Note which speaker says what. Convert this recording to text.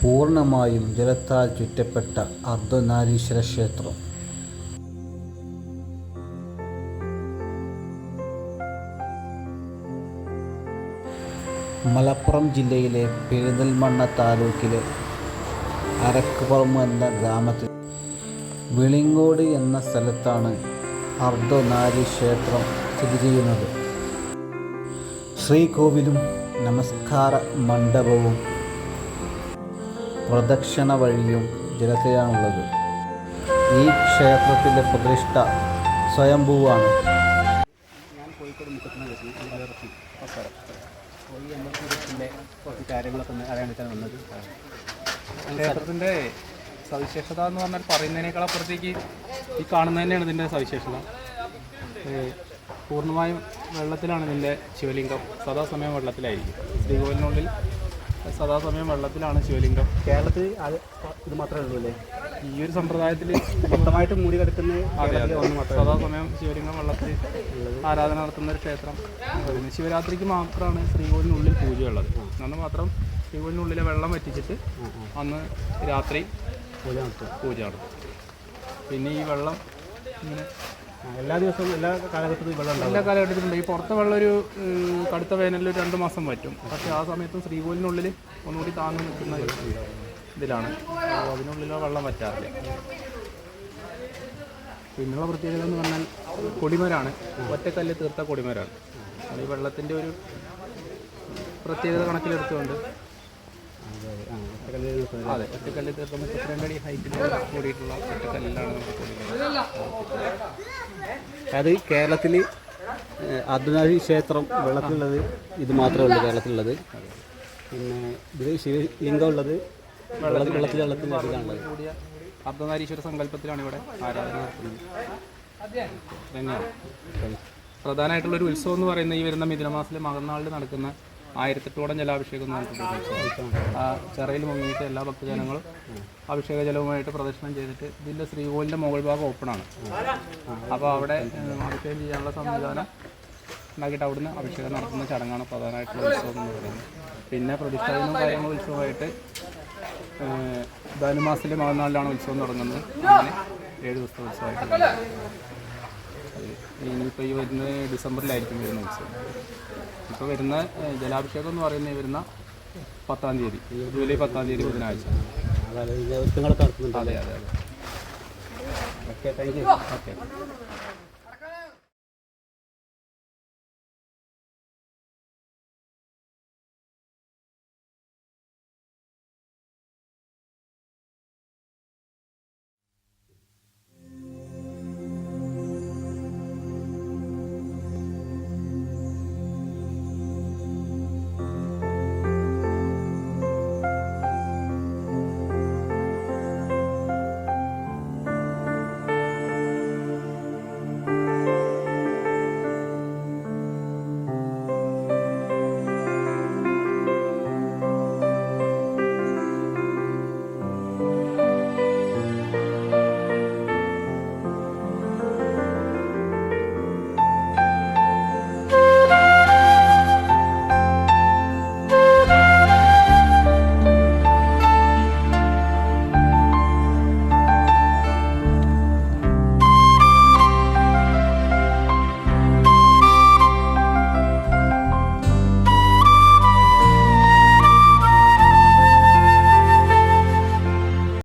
Speaker 1: പൂർണ്ണമായും ജലത്താൽ ചുറ്റപ്പെട്ട അർദ്ധനാരീശ്വര ക്ഷേത്രം. മലപ്പുറം ജില്ലയിലെ പെരിന്തൽമണ്ണ താലൂക്കിലെ അരക്കുപറമ്പ് എന്ന ഗ്രാമത്തിൽ വിളിങ്ങോട് എന്ന സ്ഥലത്താണ് അർദ്ധനാരീക്ഷേത്രം സ്ഥിതി ചെയ്യുന്നത്. ശ്രീകോവിലും നമസ്കാര മണ്ഡപവും പ്രദക്ഷിണ വഴിയും ജലത്തിലാണുള്ളത്. ഈ ക്ഷേത്രത്തിലെ പ്രതിഷ്ഠ സ്വയംഭൂവാണ്.
Speaker 2: ഞാൻ കോഴിക്കോട് കുറച്ച് കാര്യങ്ങളൊക്കെ അറിയാനായിട്ടാണ് വന്നത്. ക്ഷേത്രത്തിൻ്റെ സവിശേഷത എന്ന് പറഞ്ഞാൽ പറയുന്നതിനേക്കാൾ അപ്പുറത്തേക്ക് ഈ കാണുന്നത് തന്നെയാണ് ഇതിൻ്റെ സവിശേഷത. പൂർണ്ണമായും വെള്ളത്തിലാണ് ഇതിൻ്റെ ശിവലിംഗം. സദാസമയം വെള്ളത്തിലായിരിക്കും. ശ്രീകോവിലിനുള്ളിൽ സദാസമയം വെള്ളത്തിലാണ് ശിവലിംഗം.
Speaker 3: കേരളത്തിൽ ഇത് മാത്രമേ ഉള്ളൂ അല്ലേ?
Speaker 2: ഈ ഒരു സമ്പ്രദായത്തിൽ
Speaker 3: മൊത്തമായിട്ട് മൂടി കിടക്കുന്ന
Speaker 2: സദാസമയം ശിവലിംഗം വെള്ളത്തിൽ ആരാധന നടത്തുന്ന ഒരു ക്ഷേത്രം. ശിവരാത്രിക്ക് മാത്രമാണ് ശ്രീകോവിലിനുള്ളിൽ പൂജയുള്ളത്. അന്ന് മാത്രം ശ്രീകോവിലിനുള്ളിലെ വെള്ളം വറ്റിച്ചിട്ട് അന്ന് രാത്രി പൂജ നടത്തും. പിന്നെ ഈ വെള്ളം ഇങ്ങനെ
Speaker 3: എല്ലാ ദിവസവും എല്ലാ കാലഘട്ടത്തിലും വെള്ളം
Speaker 2: എല്ലാ കാലഘട്ടത്തിലുണ്ട്. ഈ പുറത്തെ വെള്ളം ഒരു കടുത്ത വേനലിൽ 2 മാസം പറ്റും. പക്ഷേ ആ സമയത്തും ശ്രീകോവിലിനുള്ളിൽ ഒന്നുകൂടി താങ്ങി നിൽക്കുന്ന ഇതിലാണ്. അതിനുള്ളിലോ വെള്ളം പറ്റാറില്ല. പിന്നുള്ള പ്രത്യേകത എന്ന് പറഞ്ഞാൽ കൊടിമരാണ്. ഒറ്റക്കല്ല് തീർത്ത കൊടിമരാണ്. അത് ഈ വെള്ളത്തിൻ്റെ ഒരു പ്രത്യേകത കണക്കിലെടുത്തുകൊണ്ട് അതെ ഒറ്റക്കല്ല് തീർത്ത 32 അടി ഹൈറ്റിൽ കൂടിയിട്ടുള്ള ഒറ്റക്കല്ലിലാണ് നമുക്ക് കൊടിമരം.
Speaker 3: അതായത് കേരളത്തിൽ അർദ്ധനാരീ ക്ഷേത്രം വെള്ളത്തിലുള്ളത് ഇത് മാത്രമേ ഉള്ളൂ കേരളത്തിലുള്ളത്. പിന്നെ ഇതിൽ ശിവലിംഗം ഉള്ളത് വെള്ളത്തിലുള്ളത്
Speaker 2: കൂടിയ അർദ്ധനാരീശ്വര സങ്കല്പത്തിലാണ് ഇവിടെ ആരാധന നടത്തുന്നത്. തന്നെയാണ് പ്രധാനമായിട്ടുള്ളൊരു ഉത്സവം എന്ന് പറയുന്നത് ഈ വരുന്ന മിഥുനമാസത്തിലെ മകന്നാളിൽ നടക്കുന്ന 1008 ജലാഭിഷേകം എന്ന് പറഞ്ഞിട്ടുള്ള ആ ചിറയിൽ മുങ്ങിയിട്ട് എല്ലാ ഭക്തജനങ്ങളും അഭിഷേക ജലവുമായിട്ട് പ്രദക്ഷിണം ചെയ്തിട്ട് ഇതിൻ്റെ ശ്രീകോവിലിൻ്റെ മുകൾ ഭാഗം ഓപ്പണാണ്. അപ്പോൾ അവിടെ അഭിഷേകം ചെയ്യാനുള്ള സംവിധാനം ഉണ്ടാക്കിയിട്ട് അവിടുന്ന് അഭിഷേകം നടത്തുന്ന ചടങ്ങാണ് പ്രധാനമായിട്ടുള്ള ഉത്സവം എന്ന് പറയുന്നത്. പിന്നെ പ്രതിഷ്ഠാദിനവും കാര്യങ്ങളും ഉത്സവമായിട്ട് ധനുമാസത്തിലെ മകന്നാളിലാണ് ഉത്സവം തുടങ്ങുന്നത്. അങ്ങനെ 7 ദിവസത്തെ ഉത്സവമായിട്ട് ഇനിയിപ്പോൾ ഈ വരുന്ന ഡിസംബറിലായിരിക്കും വരുന്ന ഉത്സവം. ഇപ്പോൾ വരുന്ന ജലാഭിഷേകം എന്ന് പറയുന്നത് വരുന്ന 10-ാം തീയതി, ജൂലൈ 10-ാം തീയതി ബുധനാഴ്ച.
Speaker 3: അതെ അതെ.
Speaker 2: Okay thank you. ഓക്കെ.